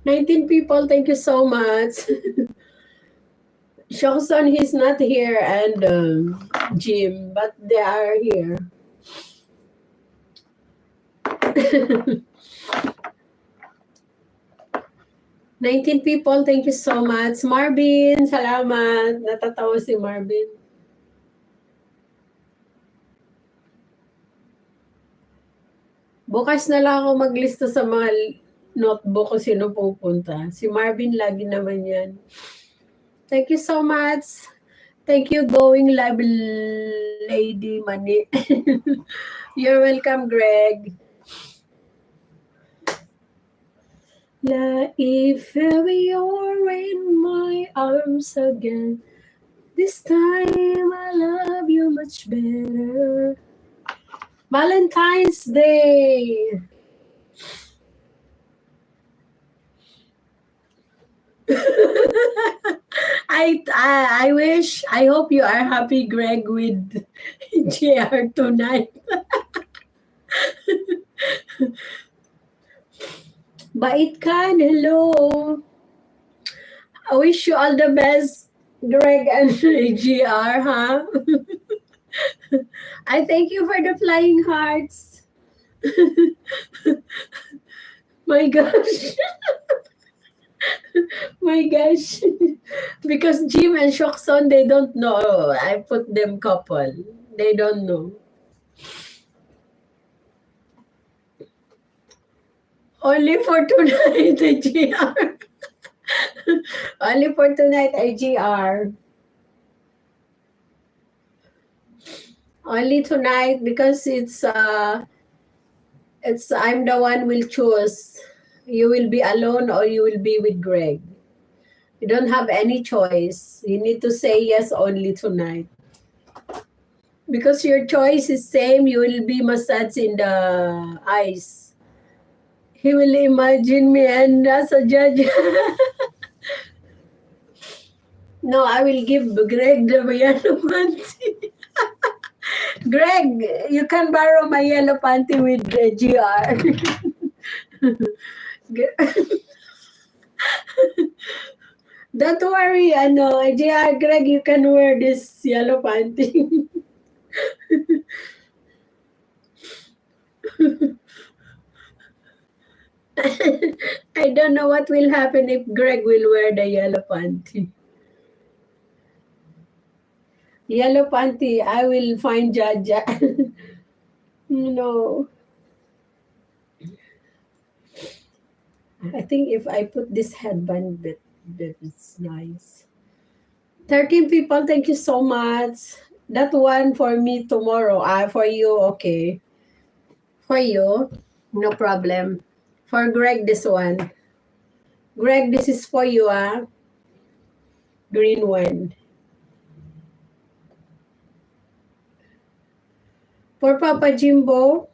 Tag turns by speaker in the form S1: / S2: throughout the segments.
S1: 19 people, thank you so much. Shokson, he's not here, and Jim, but they are here. 19 people, thank you so much. Marvin, salamat. Natatawa si Marvin. Bukas na lang ako maglista sa mga notebook kung sino pupunta. Si Marvin lagi naman yan. Thank you so much. Thank you, Going Live Lady Mani. You're welcome, Greg. If ever you're in my arms again, this time I love you much better. Valentine's Day. I wish, I hope you are happy, Greg, with JR tonight. Bait Khan, hello. I wish you all the best, Greg and GR, huh? I thank you for the flying hearts. My gosh. My gosh. Because Jim and Shokson, they don't know. I put them couple. They don't know. Only for tonight, IGR. Only for tonight, IGR. Only tonight because it's I'm the one will choose. You will be alone or you will be with Greg. You don't have any choice. You need to say yes only tonight. Because your choice is same, you will be massaged in the eyes. He will imagine me and as a judge. No, I will give Greg the yellow panty. Greg, you can borrow my yellow panty with GR. Don't worry, GR, Greg, you can wear this yellow panty. I don't know what will happen if Greg will wear the yellow panty. Yellow panty, I will find Jaja. No. I think if I put this headband bit, it's nice. 13 people, thank you so much. That one for me tomorrow. For you, okay. For you, no problem. For Greg, this one. Greg, this is for you, Green one. For Papa Jimbo,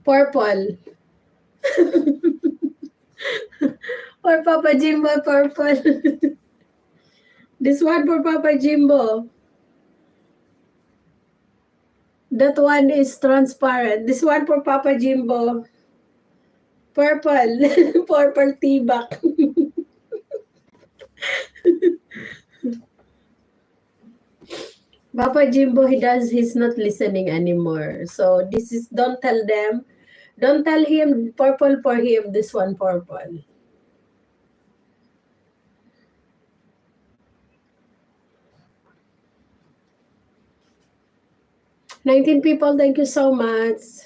S1: purple. For Papa Jimbo, purple. This one for Papa Jimbo. That one is transparent. This one for Papa Jimbo. Purple. Purple tibak. Papa Jimbo, he's not listening anymore. So this is, don't tell them. Don't tell him purple for him, this one purple. $19 people, thank you so much.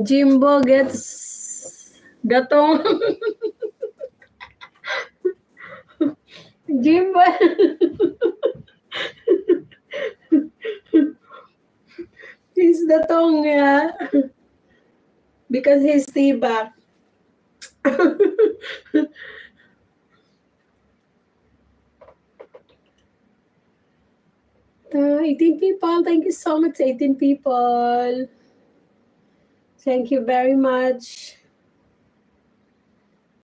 S1: Jimbo gets gatong. Jimbo. He's the tongue, yeah. Because he's tibak. 18 people, thank you so much, 18 people. Thank you very much.